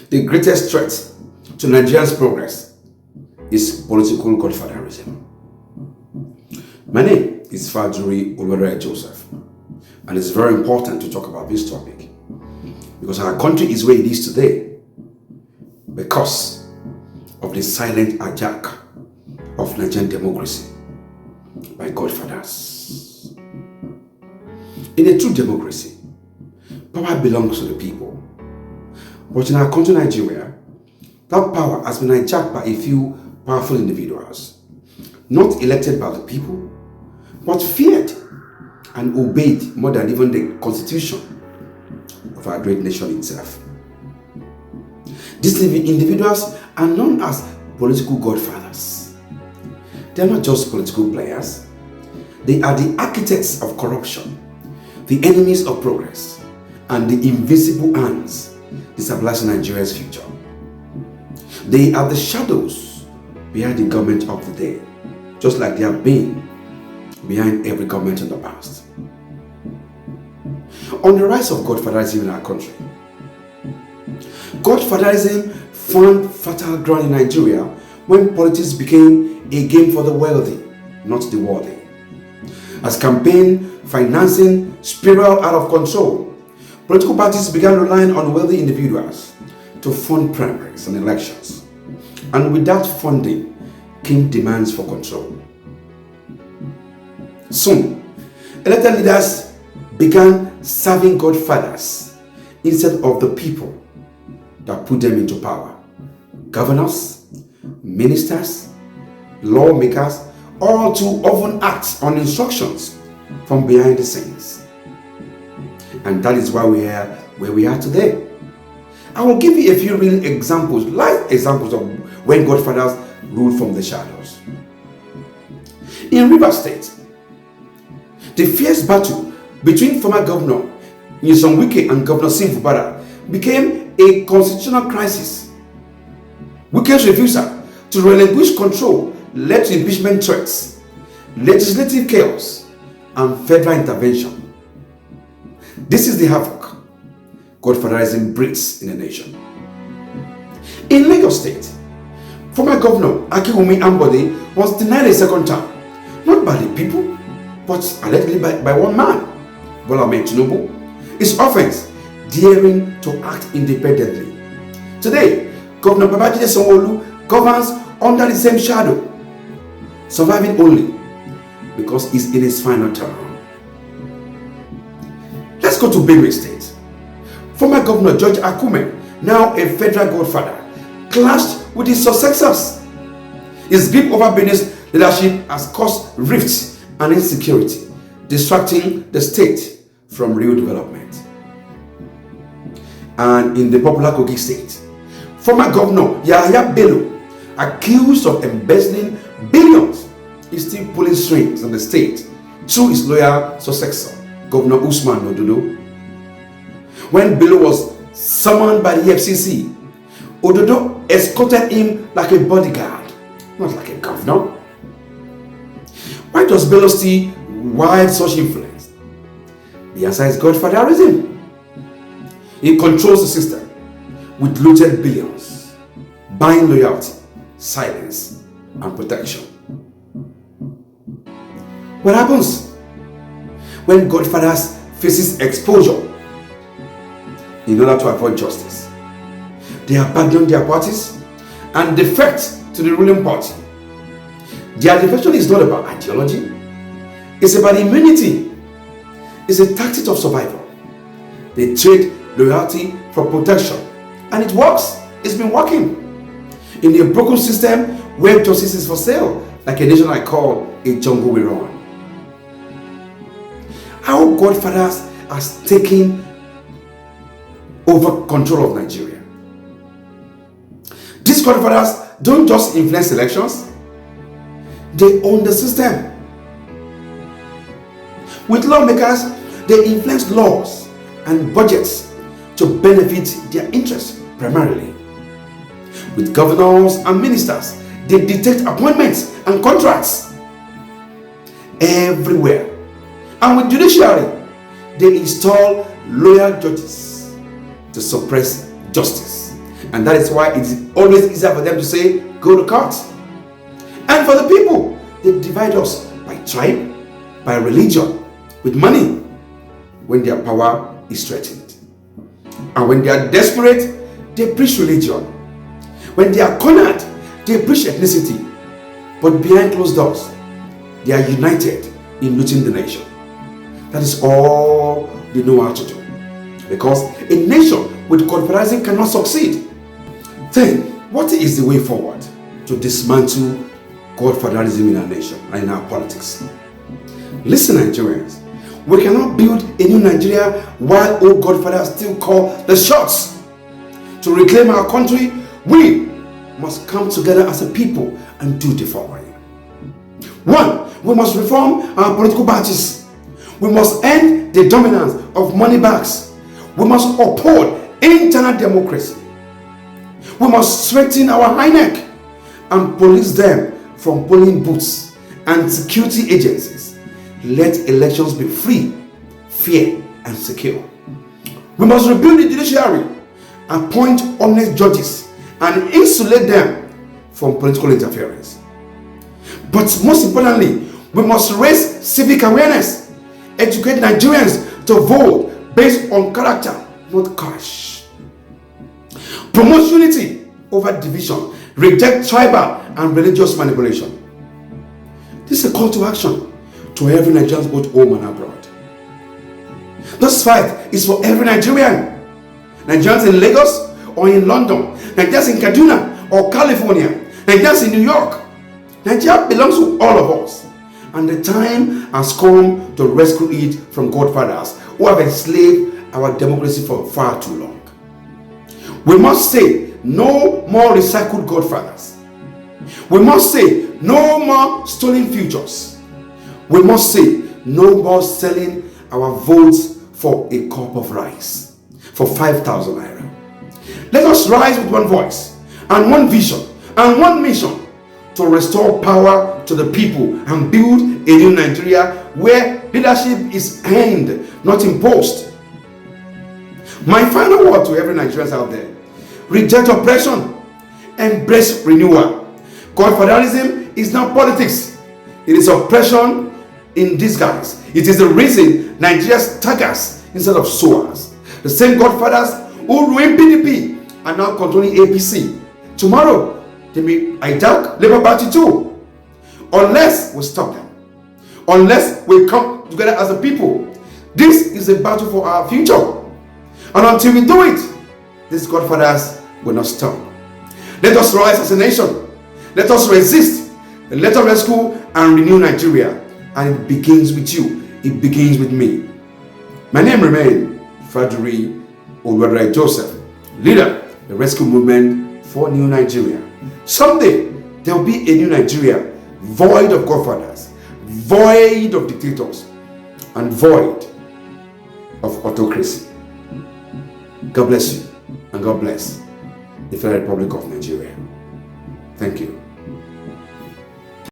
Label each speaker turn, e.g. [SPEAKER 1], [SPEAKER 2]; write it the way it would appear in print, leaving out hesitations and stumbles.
[SPEAKER 1] The greatest threat to Nigeria's progress is political godfatherism. My name is Faduri Olwere Joseph, and it's very important to talk about this topic because our country is where it is today because of the silent hijack of Nigerian democracy by godfathers. In a true democracy, power belongs to the people. But in our country, Nigeria, that power has been hijacked by a few powerful individuals, not elected by the people, but feared and obeyed more than even the constitution of our great nation itself. These individuals are known as political godfathers. They are not just political players. They are the architects of corruption, the enemies of progress, and the invisible hands destabilizing Nigeria's future. They are the shadows behind the government of the day, just like they have been behind every government in the past. On the rise of godfatherism in our country, godfatherism found fertile ground in Nigeria when politics became a game for the wealthy, not the worthy. As campaign financing spiraled out of control, political parties began relying on wealthy individuals to fund primaries and elections. And with that funding came demands for control. Soon, elected leaders began serving godfathers instead of the people that put them into power. Governors, ministers, lawmakers, all too often act on instructions from behind the scenes. And that is why we are where we are today. I will give you a few real examples, live examples of when godfathers ruled from the shadows. In Rivers State, the fierce battle between former Governor Nyesom Wike and Governor Sim Fubara became a constitutional crisis. Wike's refusal to relinquish control led to impeachment threats, legislative chaos, and federal intervention. This is the havoc godfatherism breeds in a nation. In Lagos State, former Governor Akiwumi Ambode was denied a second term, not by the people, but allegedly by one man, Bola Ahmed Tinubu. His offense, daring to act independently. Today, Governor Babajide Sanwo-Olu governs under the same shadow, surviving only because he's in his final term. Let's go to Benue State. Former Governor George Akume, now a federal godfather, clashed with his successors. His grip over Benue's leadership has caused rifts and insecurity, distracting the state from real development. And in the popular Kogi State, former Governor Yahaya Bello, accused of embezzling billions, is still pulling strings on the state through his loyal successor, Governor Usman Ododo. When Bello was summoned by the FCC, Ododo escorted him like a bodyguard, not like a governor. Why does Bello still wield such influence? The answer is godfatherism. He controls the system with looted billions, buying loyalty, silence, and protection. What happens when godfathers faces exposure in order to avoid justice? They abandon their parties and defect to the ruling party. Their defection is not about ideology, it's about immunity. It's a tactic of survival. They trade loyalty for protection, and it works. It's been working. In a broken system where justice is for sale, like a nation I call a jungle we run. How godfathers has taken over control of Nigeria. These godfathers don't just influence elections, they own the system. With lawmakers, they influence laws and budgets to benefit their interests primarily. With governors and ministers, they dictate appointments and contracts everywhere. And with judiciary, they install loyal judges to suppress justice And that is why it's always easier for them to say, go to court. And for the people, they divide us by tribe, by religion, with money, when their power is threatened. And when they are desperate, they preach religion. When they are cornered, they preach ethnicity. But behind closed doors, they are united in looting the nation. That is all they know how to do. Because a nation with Godfatherism cannot succeed. Then, what is the way forward to dismantle Godfatherism in our nation and in our politics? Listen, Nigerians, we cannot build a new Nigeria while old Godfathers still call the shots. To reclaim our country, we must come together as a people and do the following. 1. We must reform our political parties. We must end the dominance of money bags. We must uphold internal democracy. We must strengthen our INEC and police them from polling booths and security agencies. Let elections be free, fair, and secure. We must rebuild the judiciary, appoint honest judges, and insulate them from political interference. But most importantly, we must raise civic awareness, educate Nigerians to vote based on character, not cash. Promote unity over division, reject tribal and religious manipulation. This is a call to action to every Nigerian, both home and abroad. This fight is for every Nigerian. Nigerians in Lagos or in London, Nigerians in Kaduna or California, Nigerians in New York. Nigeria belongs to all of us. And the time has come to rescue it from Godfathers who have enslaved our democracy for far too long. We must say no more recycled Godfathers. We must say no more stolen futures. We must say no more selling our votes for a cup of rice, for 5,000 naira. Let us rise with one voice and one vision and one mission to restore power to the people and build a new Nigeria where leadership is earned, not imposed. My final word to every Nigerian out there: reject oppression, embrace renewal. Godfatherism is not politics. It is oppression in disguise. It is the reason Nigeria's taggers instead of sowers. The same Godfathers who ruined PDP are now controlling APC. Tomorrow, they may hijack Labour Party too. Unless we stop them. Unless we come together as a people. This is a battle for our future. And until we do it, these Godfathers will not stop. Let us rise as a nation. Let us resist. Let us rescue and renew Nigeria. And it begins with you. It begins with me. My name remains Faduri Olwadrai Joseph, leader of the rescue movement for New Nigeria. Someday, there will be a new Nigeria, void of Godfathers, void of dictators, and void of autocracy. God bless you, and God bless the Federal Republic of Nigeria. Thank you.